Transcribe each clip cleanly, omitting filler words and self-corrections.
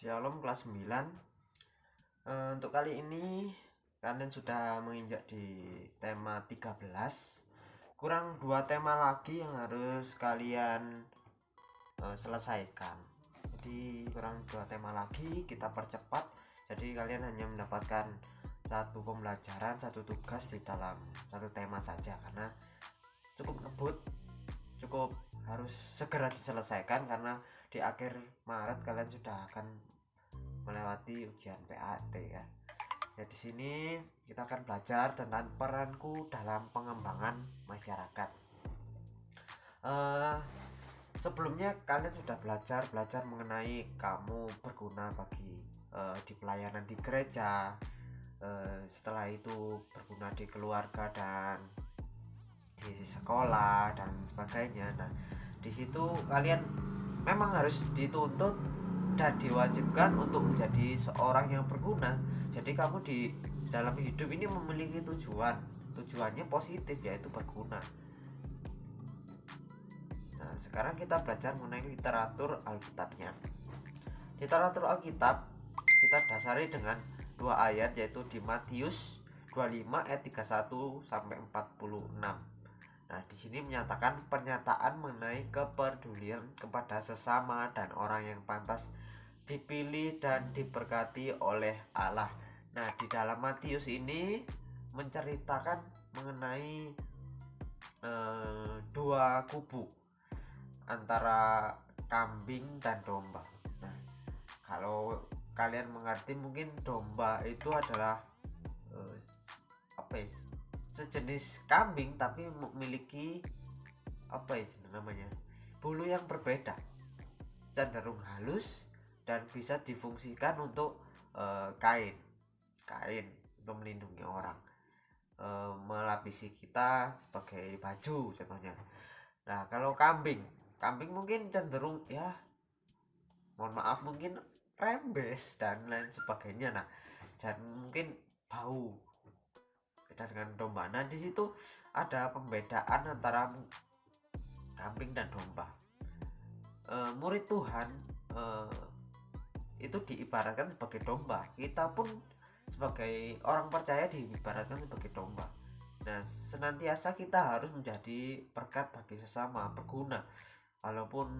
Shalom kelas 9. Untuk kali ini kalian sudah menginjak di tema 13. Kurang 2 tema lagi yang harus kalian selesaikan. Jadi kurang 2 tema lagi, kita percepat. Jadi kalian hanya mendapatkan satu pembelajaran, satu tugas di dalam satu tema saja, karena cukup ngebut, cukup harus segera diselesaikan karena di akhir Maret kalian sudah akan melewati ujian PAT ya. Ya, di sini kita akan belajar tentang peranku dalam pengembangan masyarakat. Sebelumnya kalian sudah belajar mengenai kamu berguna bagi di pelayanan di gereja, setelah itu berguna di keluarga dan di sekolah dan sebagainya. Nah, di situ kalian memang harus dituntut dan diwajibkan untuk menjadi seorang yang berguna. Jadi kamu di dalam hidup ini memiliki tujuannya positif, yaitu berguna. Nah, sekarang kita belajar mengenai literatur Alkitabnya. Literatur Alkitab kita dasari dengan 2 ayat, yaitu di Matius 25 ayat 31 sampai 46. Nah, di sini menyatakan pernyataan mengenai kepedulian kepada sesama dan orang yang pantas dipilih dan diberkati oleh Allah. Nah, di dalam Matius ini menceritakan mengenai dua kubu antara kambing dan domba. Nah, kalau kalian mengerti, mungkin domba itu adalah sejenis kambing tapi memiliki bulu yang berbeda, cenderung halus dan bisa difungsikan untuk kain untuk melindungi orang, melapisi kita sebagai baju contohnya. Nah, kalau kambing mungkin cenderung mungkin rembes dan lain sebagainya. Nah, dan mungkin bau. Beda dengan domba. Nah, di situ ada pembedaan antara kambing dan domba. Murid Tuhan itu diibaratkan sebagai domba. Kita pun sebagai orang percaya diibaratkan sebagai domba. Nah, senantiasa kita harus menjadi berkat bagi sesama, berguna. Walaupun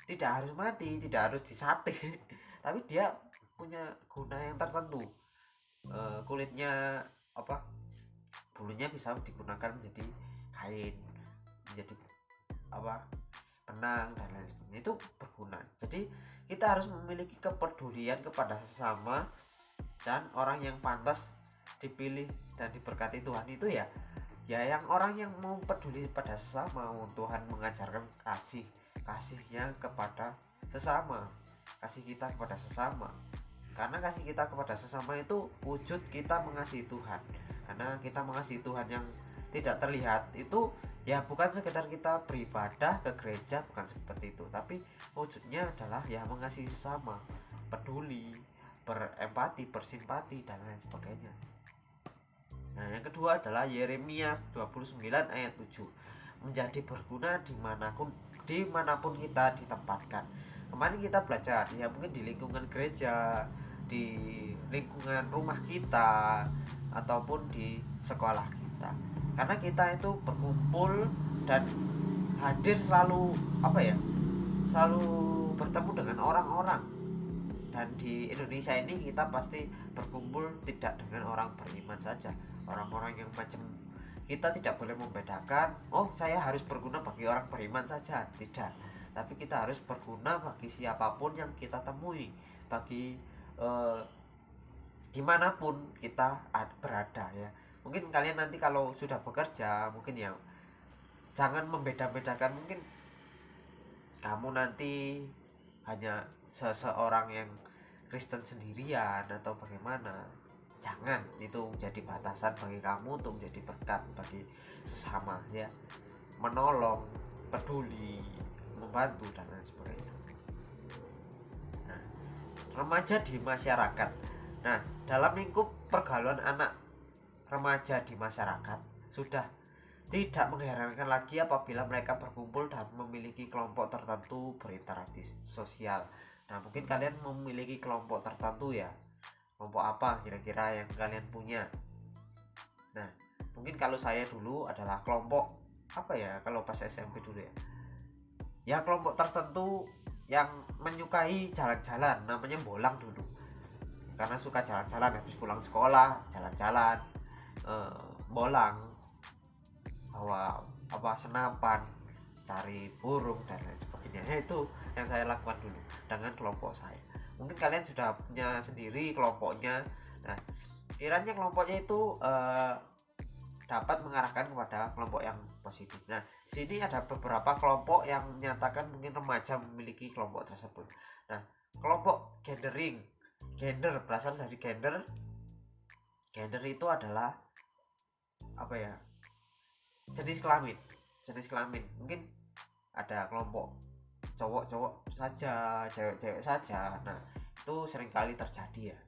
tidak harus mati, tidak harus disate, tapi dia punya guna yang tertentu. Kulitnya bulunya bisa digunakan menjadi kain, menjadi benang dan lain sebagainya, itu berguna. Jadi kita harus memiliki kepedulian kepada sesama dan orang yang pantas dipilih dan diberkati Tuhan itu ya yang orang yang mau peduli pada sesama. Tuhan mengajarkan kasihnya kepada sesama, kasih kita kepada sesama, karena kasih kita kepada sesama itu wujud kita mengasihi Tuhan. Karena kita mengasihi Tuhan yang tidak terlihat itu ya bukan sekedar kita beribadah ke gereja, bukan seperti itu, tapi wujudnya adalah ya mengasihi sesama, peduli, berempati, bersimpati dan lain sebagainya. Nah, yang kedua adalah Yeremia 29 ayat 7, menjadi berguna dimanapun kita ditempatkan. Kemarin kita belajar ya mungkin di lingkungan gereja, di lingkungan rumah kita, ataupun di sekolah kita. Karena kita itu berkumpul dan hadir selalu bertemu dengan orang-orang. Dan di Indonesia ini kita pasti berkumpul tidak dengan orang beriman saja, orang-orang yang macam kita tidak boleh membedakan, saya harus berguna bagi orang beriman saja, tidak. Tapi kita harus berguna bagi siapapun yang kita temui, bagi dimanapun kita berada ya. Mungkin kalian nanti kalau sudah bekerja, mungkin ya jangan membeda-bedakan, mungkin kamu nanti hanya seseorang yang Kristen sendirian atau bagaimana. Jangan itu menjadi batasan bagi kamu untuk menjadi berkat bagi sesama ya, menolong, peduli, membantu dan lain sebagainya. Nah, remaja di masyarakat. Nah, dalam lingkup pergaulan anak remaja di masyarakat, sudah tidak mengherankan lagi apabila mereka berkumpul dan memiliki kelompok tertentu berinteraksi sosial. Nah, mungkin kalian memiliki kelompok tertentu ya. Kelompok apa kira-kira yang kalian punya? Nah, mungkin kalau saya dulu adalah kelompok apa ya, kalau pas SMP dulu ya. Ya kelompok tertentu yang menyukai jalan-jalan, namanya bolang dulu. Karena suka jalan-jalan habis pulang sekolah, jalan-jalan, bolang, bawa apa senapan, cari burung dan lain sebagainya. Itu yang saya lakukan dulu dengan kelompok saya. Mungkin kalian sudah punya sendiri kelompoknya. Nah, kiranya kelompoknya itu dapat mengarahkan kepada kelompok yang positif. Nah, sini ada beberapa kelompok yang menyatakan mungkin remaja memiliki kelompok tersebut. Nah, kelompok gendering, gender berasal dari gender. Gender itu adalah apa ya? Jenis kelamin. Mungkin ada kelompok cowok-cowok saja, cewek-cewek saja. Nah, itu seringkali terjadi ya.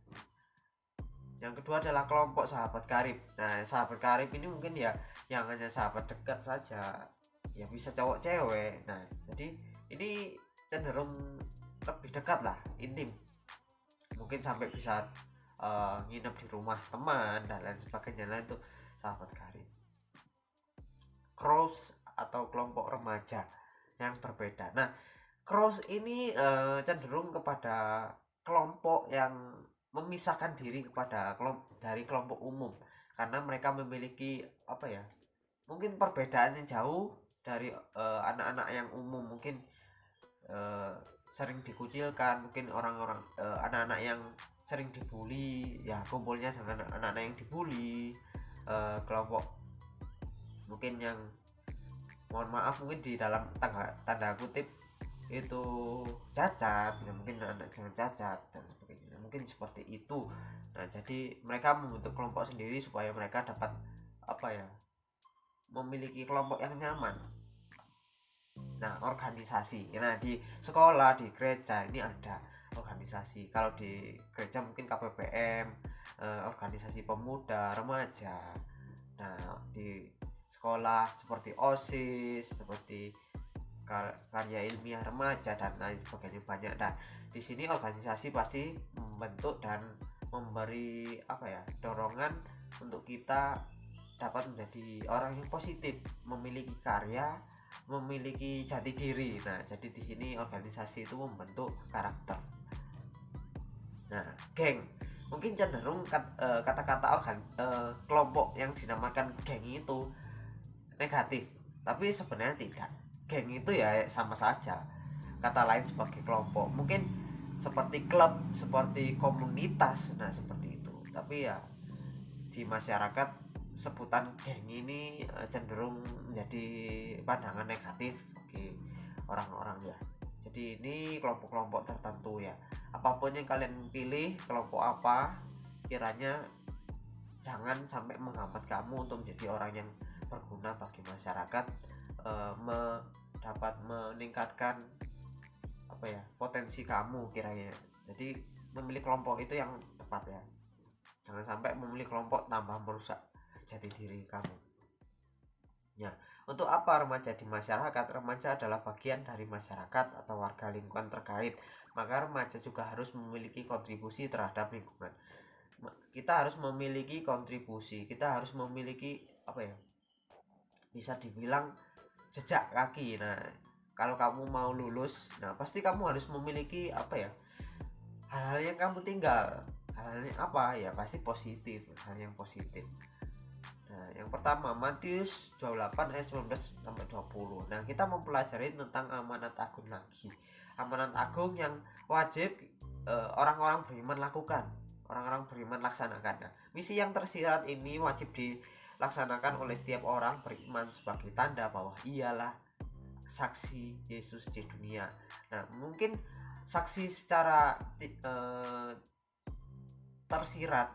Yang kedua adalah kelompok sahabat karib. Nah, sahabat karib ini mungkin ya yang hanya sahabat dekat saja, ya bisa cowok cewek. Nah, jadi ini cenderung lebih dekat lah, intim, mungkin sampai bisa nginep di rumah teman dan lain sebagainya. Nah, itu sahabat karib. Cross atau kelompok remaja yang berbeda. Nah, cross ini cenderung kepada kelompok yang memisahkan diri dari kelompok umum, karena mereka memiliki apa ya, mungkin perbedaan yang jauh dari anak-anak yang umum. Mungkin sering dikucilkan, mungkin orang-orang anak-anak yang sering dibully ya kumpulnya dengan anak-anak yang dibully. Kelompok mungkin yang mohon maaf mungkin di dalam tanda kutip itu cacat ya, mungkin anak dengan cacat dan sebagainya, mungkin seperti itu. Nah, jadi mereka membentuk kelompok sendiri supaya mereka dapat apa ya, memiliki kelompok yang nyaman. Nah, organisasi, nah di sekolah, di gereja ini ada organisasi. Kalau di gereja mungkin KPPM, organisasi pemuda remaja. Nah, di sekolah seperti OSIS, seperti karya ilmiah remaja dan lain sebagainya, banyak. Dan di sini organisasi pasti membentuk dan memberi apa ya, dorongan untuk kita dapat menjadi orang yang positif, memiliki karya, memiliki jati diri. Nah, jadi di sini organisasi itu membentuk karakter. Nah, geng mungkin cenderung kata-kata kelompok yang dinamakan geng itu negatif, tapi sebenarnya tidak. Geng itu ya sama saja, kata lain sebagai kelompok, mungkin seperti klub, seperti komunitas, nah seperti itu. Tapi ya di masyarakat sebutan geng ini cenderung menjadi pandangan negatif bagi orang-orang ya. Jadi ini kelompok-kelompok tertentu ya. Apapun yang kalian pilih, kelompok apa, kiranya jangan sampai menghambat kamu untuk menjadi orang yang berguna bagi masyarakat, dapat meningkatkan apa ya, potensi kamu kiranya. Jadi memilih kelompok itu yang tepat ya. Jangan sampai memilih kelompok tambah merusak jati diri kamu. Ya, untuk apa remaja di masyarakat? Remaja adalah bagian dari masyarakat atau warga lingkungan terkait. Maka remaja juga harus memiliki kontribusi terhadap lingkungan. Kita harus memiliki kontribusi, kita harus memiliki apa ya, bisa dibilang jejak kaki. Nah, kalau kamu mau lulus, nah pasti kamu harus memiliki apa ya, hal-hal yang kamu tinggal. Hal-halnya apa ya, pasti positif, hal yang positif. Nah, yang pertama Matius 28 ayat 19 sampai 20. Nah, kita mempelajari tentang amanat agung lagi. Amanat agung yang wajib orang-orang beriman lakukan, orang-orang beriman laksanakan. Nah, misi yang tersirat ini wajib dilaksanakan oleh setiap orang beriman sebagai tanda bahwa ialah saksi Yesus di dunia. Nah, mungkin saksi secara tersirat.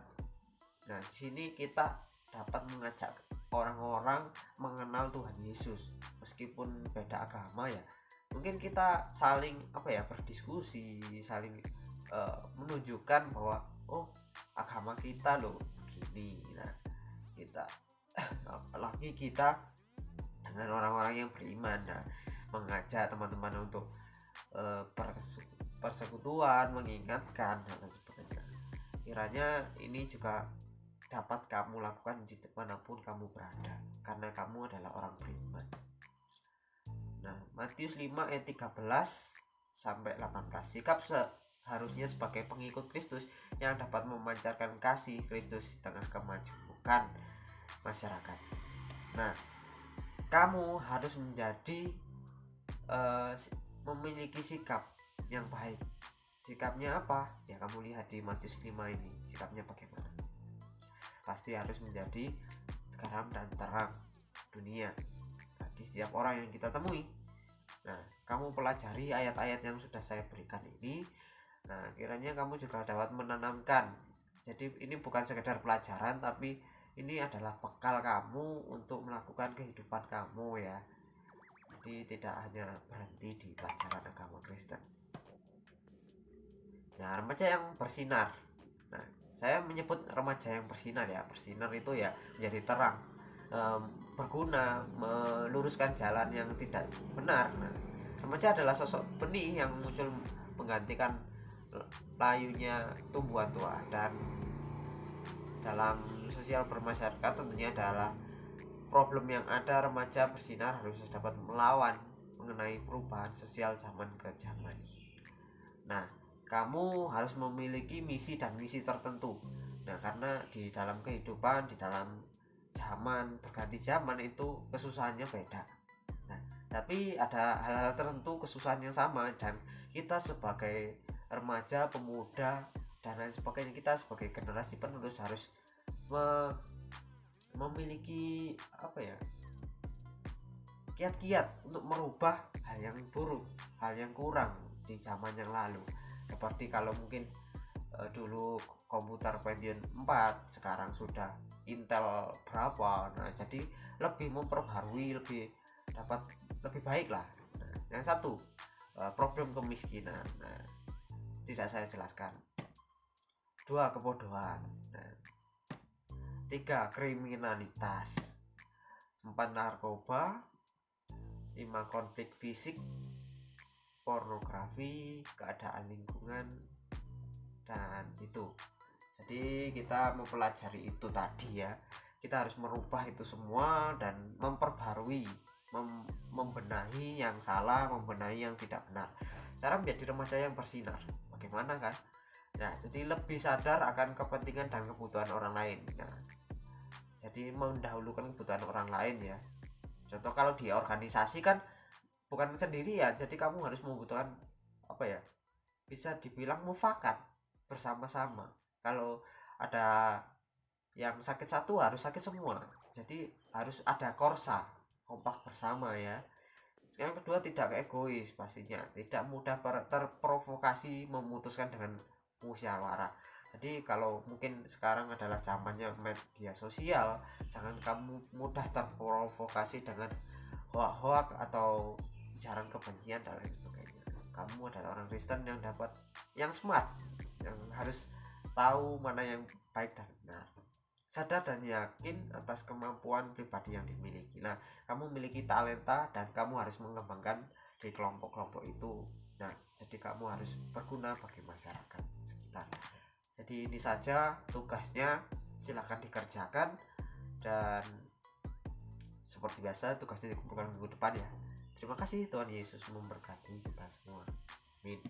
Nah, di sini kita dapat mengajak orang-orang mengenal Tuhan Yesus meskipun beda agama ya. Mungkin kita saling apa ya, berdiskusi, saling menunjukkan bahwa oh, agama kita loh begini. Nah, kita apalagi kita dengan orang-orang yang beriman, nah, mengajak teman-teman untuk persekutuan, mengingatkan dan lain sebagainya. Kiranya ini juga dapat kamu lakukan di dimanapun kamu berada, karena kamu adalah orang beriman. Nah, Matius 5 ayat 13 sampai 18. Sikap seharusnya sebagai pengikut Kristus yang dapat memancarkan kasih Kristus di tengah kemajukan masyarakat. Nah, kamu harus memiliki sikap yang baik. Sikapnya apa? Ya kamu lihat di Matius 5 ini, sikapnya bagaimana. Pasti harus menjadi garam dan terang dunia bagi setiap orang yang kita temui. Nah, kamu pelajari ayat-ayat yang sudah saya berikan ini. Nah, kiranya kamu juga dapat menanamkan. Jadi ini bukan sekedar pelajaran, tapi ini adalah bekal kamu untuk melakukan kehidupan kamu ya. Jadi tidak hanya berhenti di pelajaran agama Kristen. Nah, remaja yang bersinar. Nah, saya menyebut remaja yang bersinar ya. Bersinar itu ya menjadi terang, berguna, meluruskan jalan yang tidak benar. Nah, remaja adalah sosok benih yang muncul menggantikan layunya tumbuhan tua, dan dalam sosial bermasyarakat tentunya adalah problem yang ada. Remaja bersinar harus dapat melawan mengenai perubahan sosial zaman ke zaman. Nah, kamu harus memiliki misi dan misi tertentu. Nah, karena di dalam kehidupan, di dalam zaman berganti zaman itu kesusahannya beda. Nah, tapi ada hal-hal tertentu kesusahan yang sama, dan kita sebagai remaja, pemuda dan lain sebagainya, kita sebagai generasi penerus harus memiliki kiat-kiat untuk merubah hal yang buruk, hal yang kurang di zaman yang lalu. Seperti kalau mungkin dulu komputer Pentium 4, sekarang sudah Intel berapa. Nah, jadi lebih memperbarui, lebih baik lah. Nah, yang satu, problem kemiskinan. Nah, tidak saya jelaskan. 2, kebodohan. Nah, 3, kriminalitas. 4, narkoba. 5, konflik fisik, pornografi, keadaan lingkungan, dan itu. Jadi kita mempelajari itu tadi ya. Kita harus merubah itu semua dan memperbarui, membenahi yang salah, membenahi yang tidak benar. Cara menjadi remaja yang bersinar, bagaimana kan? Nah, jadi lebih sadar akan kepentingan dan kebutuhan orang lain. Nah, jadi mendahulukan kebutuhan orang lain ya. Contoh kalau di organisasi kan bukan sendirian, jadi kamu harus membutuhkan bisa dibilang mufakat bersama-sama. Kalau ada yang sakit satu, harus sakit semua. Jadi harus ada korsa, kompak bersama ya. Yang kedua, tidak egois pastinya, tidak mudah terprovokasi, memutuskan dengan musyawarah. Jadi kalau mungkin sekarang adalah zamannya media sosial, jangan kamu mudah terprovokasi dengan hoak-hoak atau ujaran kebencian dan lain sebagainya. Kamu adalah orang Kristen yang smart, yang harus tahu mana yang baik dan benar. Sadar dan yakin atas kemampuan pribadi yang dimiliki. Nah, kamu memiliki talenta dan kamu harus mengembangkan di kelompok-kelompok itu. Nah, jadi kamu harus berguna bagi masyarakat sekitar. Jadi ini saja tugasnya, silahkan dikerjakan, dan seperti biasa tugasnya dikumpulkan minggu depan ya. Terima kasih, Tuhan Yesus memberkati kita semua. Amin.